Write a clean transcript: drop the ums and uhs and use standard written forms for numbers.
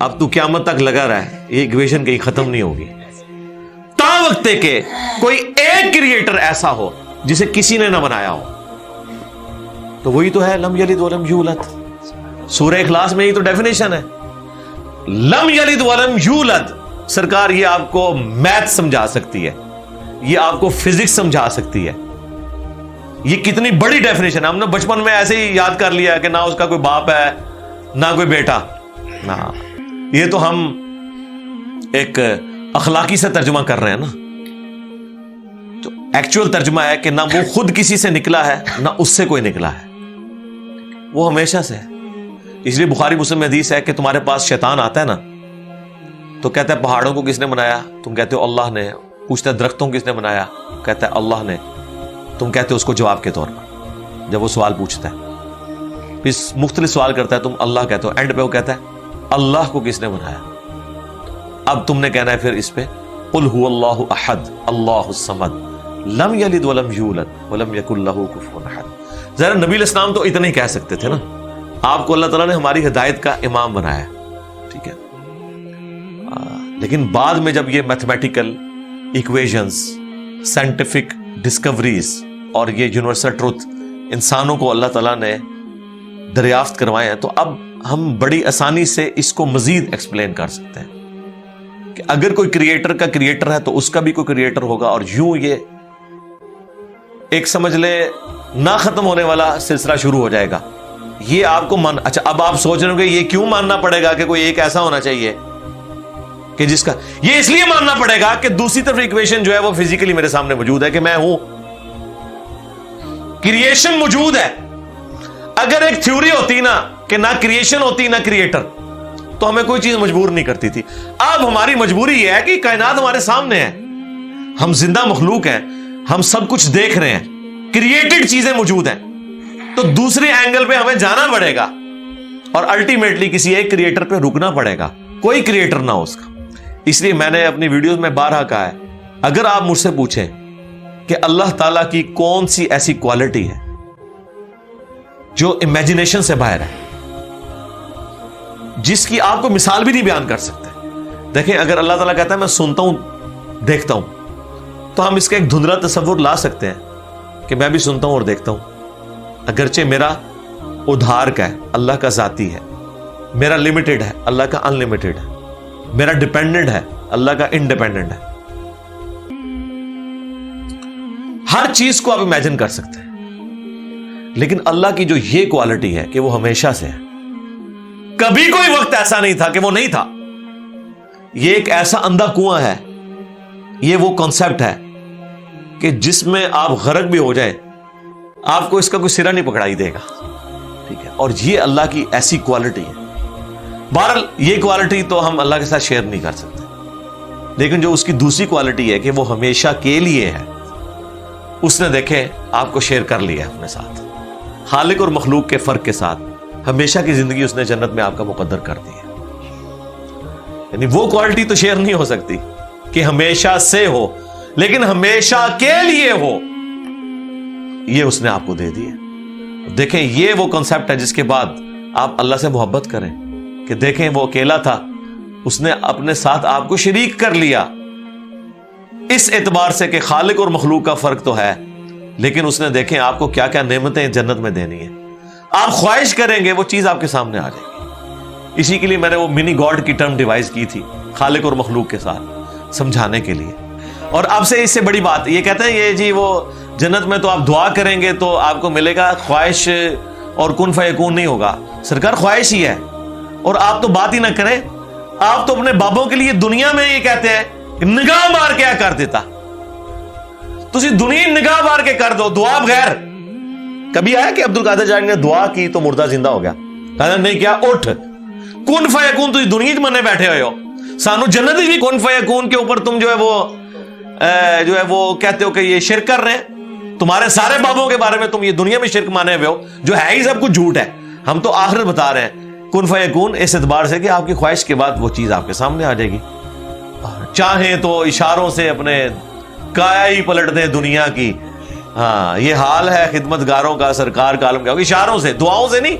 اب تو قیامت تک لگا رہا ہے، یہ ایکویشن کہیں ختم نہیں ہوگی تا وقت کہ کوئی ایک کریٹر ایسا ہو جسے کسی نے نہ بنایا ہو. تو وہی تو ہے لم یلد ولم یولد. سورہ اخلاص میں ہی تو ڈیفینیشن ہے لم یلد ولم یولد. سرکار یہ آپ کو میتھ سمجھا سکتی ہے، یہ آپ کو فزکس سمجھا سکتی ہے. یہ کتنی بڑی ڈیفینیشن ہے. ہم نے بچپن میں ایسے ہی یاد کر لیا کہ نہ اس کا کوئی باپ ہے نہ کوئی بیٹا. نہ یہ تو ہم ایک اخلاقی سے ترجمہ کر رہے ہیں نا. تو ایکچوئل ترجمہ ہے کہ نہ وہ خود کسی سے نکلا ہے نہ اس سے کوئی نکلا ہے، وہ ہمیشہ سے ہے. اس لیے بخاری مسلم میں حدیث ہے کہ تمہارے پاس شیطان آتا ہے نا تو کہتا ہے پہاڑوں کو کس نے بنایا؟ تم کہتے ہو اللہ نے. پوچھتا ہے درختوں کو کس نے بنایا؟ کہتا ہے اللہ نے. تم کہتے ہو اس کو جواب کے طور پر جب وہ سوال پوچھتا ہے، پھر مختلف سوال کرتا ہے، تم اللہ کہتے ہو، اینڈ پہ وہ کہتا ہے اللہ کو کس نے بنایا؟ اب تم نے کہنا ہے پھر اس پہ قل هو اللہ احد اللہ الصمد لم یلد ولم یولد ولم یکن لہ کفوا احد. ذرا نبی علیہ السلام تو اتنا ہی کہہ سکتے تھے نا. آپ کو اللہ تعالیٰ نے ہماری ہدایت کا امام بنایا، ٹھیک ہے. لیکن بعد میں جب یہ میتھمیٹیکل ایکویشنز، سائنٹیفک ڈسکوریز اور یہ یونیورسل ٹروتھ انسانوں کو اللہ تعالیٰ نے دریافت کروائے ہیں، تو اب ہم بڑی آسانی سے اس کو مزید ایکسپلین کر سکتے ہیں کہ اگر کوئی کریٹر کا کریٹر ہے تو اس کا بھی کوئی کریٹر ہوگا. اور یوں یہ ایک سمجھ لے نہ ختم ہونے والا سلسلہ شروع ہو جائے گا. یہ آپ کو اچھا اب آپ سوچ رہے ہو کہ یہ کیوں ماننا پڑے گا کہ کوئی ایک ایسا ہونا چاہیے کہ جس کا یہ اس لیے ماننا پڑے گا کہ دوسری طرف ایکویشن جو ہے وہ فزیکلی میرے سامنے موجود ہے کہ میں ہوں، کریشن موجود ہے. اگر ایک تھیوری ہوتی نا کہ نہ کریشن ہوتی نہ کریٹر تو ہمیں کوئی چیز مجبور نہیں کرتی تھی. اب ہماری مجبوری یہ ہے کہ کائنات ہمارے سامنے ہے، ہم زندہ مخلوق ہیں، ہم سب کچھ دیکھ رہے ہیں، کریٹڈ چیزیں موجود ہیں. تو دوسرے اینگل پہ ہمیں جانا پڑے گا اور الٹیمیٹلی کسی ایک کریٹر پہ رکنا پڑے گا، کوئی کریٹر نہ ہو اس کا. اس لیے میں نے اپنی ویڈیوز میں بارہا کہا ہے، اگر آپ مجھ سے پوچھیں کہ اللہ تعالیٰ کی کون سی ایسی کوالٹی ہے جو امیجنیشن سے باہر ہے، جس کی آپ کو مثال بھی نہیں بیان کر سکتے. دیکھیں اگر اللہ تعالیٰ کہتا ہے میں سنتا ہوں دیکھتا ہوں تو ہم اس کا ایک دھندلا تصور لا سکتے ہیں کہ میں بھی سنتا ہوں اور دیکھتا ہوں، اگرچہ میرا ادھار کا ہے، اللہ کا ذاتی ہے، میرا لمیٹڈ ہے، اللہ کا ان لمیٹڈ ہے، میرا ڈیپینڈنٹ ہے، اللہ کا انڈیپینڈنٹ ہے. ہر چیز کو آپ امیجن کر سکتے ہیں. لیکن اللہ کی جو یہ کوالٹی ہے کہ وہ ہمیشہ سے ہے، کبھی کوئی وقت ایسا نہیں تھا کہ وہ نہیں تھا. یہ ایک ایسا اندھا کنواں ہے، یہ وہ کانسیپٹ ہے کہ جس میں آپ غرق بھی ہو جائیں آپ کو اس کا کوئی سرا نہیں پکڑائی دے گا، ٹھیک ہے. اور یہ اللہ کی ایسی کوالٹی ہے. بہرحال یہ کوالٹی تو ہم اللہ کے ساتھ شیئر نہیں کر سکتے، لیکن جو اس کی دوسری کوالٹی ہے کہ وہ ہمیشہ کے لیے ہے، اس نے دیکھیں آپ کو شیئر کر لیا ہے اپنے ساتھ. خالق اور مخلوق کے فرق کے ساتھ ہمیشہ کی زندگی اس نے جنت میں آپ کا مقدر کر دی ہے. یعنی وہ کوالٹی تو شیئر نہیں ہو سکتی کہ ہمیشہ سے ہو، لیکن ہمیشہ کے لیے ہو، یہ اس نے آپ کو دے دی ہے. دیکھیں یہ وہ کنسپٹ ہے جس کے بعد آپ اللہ سے محبت کریں کہ دیکھیں وہ اکیلا تھا، اس نے اپنے ساتھ آپ کو شریک کر لیا. اس اعتبار سے کہ خالق اور مخلوق کا فرق تو ہے، لیکن اس نے دیکھیں آپ کو کیا کیا نعمتیں جنت میں دینی ہے. آپ خواہش کریں گے وہ چیز آپ کے سامنے آ جائے گی. اسی کے لیے میں نے وہ منی گاڈ کی ٹرم ڈیوائز کی تھی خالق اور مخلوق کے ساتھ سمجھانے کے لیے. اور اب سے اس سے بڑی بات یہ کہتے ہیں یہ جی وہ جنت میں تو آپ دعا کریں گے تو آپ کو ملے گا، خواہش اور کن فیکون نہیں ہوگا. سرکار خواہش ہی ہے. اور آپ تو بات ہی نہ کریں، آپ تو اپنے بابوں کے لیے دنیا میں یہ کہتے ہیں نگاہ مار کے کر دیتا، تسی دنیا نگاہ مار کے کر دو دعا بغیر. کبھی آیا کہ عبد القادر جانی نے دعا کی تو مردہ زندہ ہو گیا؟ کہا نہیں کیا، اٹھ کن فیکون تسی دنیا میں بیٹھے ہوئے ہو، سانو جنت بھی کن فیکون کے اوپر تم جو ہے وہ کہتے ہو کہ یہ شرک کر رہے ہیں. تمہارے سارے بابوں کے بارے میں تم یہ دنیا میں شرک مانے ہوئے ہو جو ہے ہی سب کچھ جھوٹ ہے. ہم تو آخرت بتا رہے ہیں کن فیکون اس اعتبار سے کہ آپ کی خواہش کے بعد وہ چیز آپ کے سامنے آ جائے گی. چاہیں تو اشاروں سے اپنے کایا ہی پلٹ دیں دنیا کی. ہاں یہ حال ہے خدمت گاروں کا، سرکار کا عالم کا، اشاروں سے، دعاؤں سے نہیں.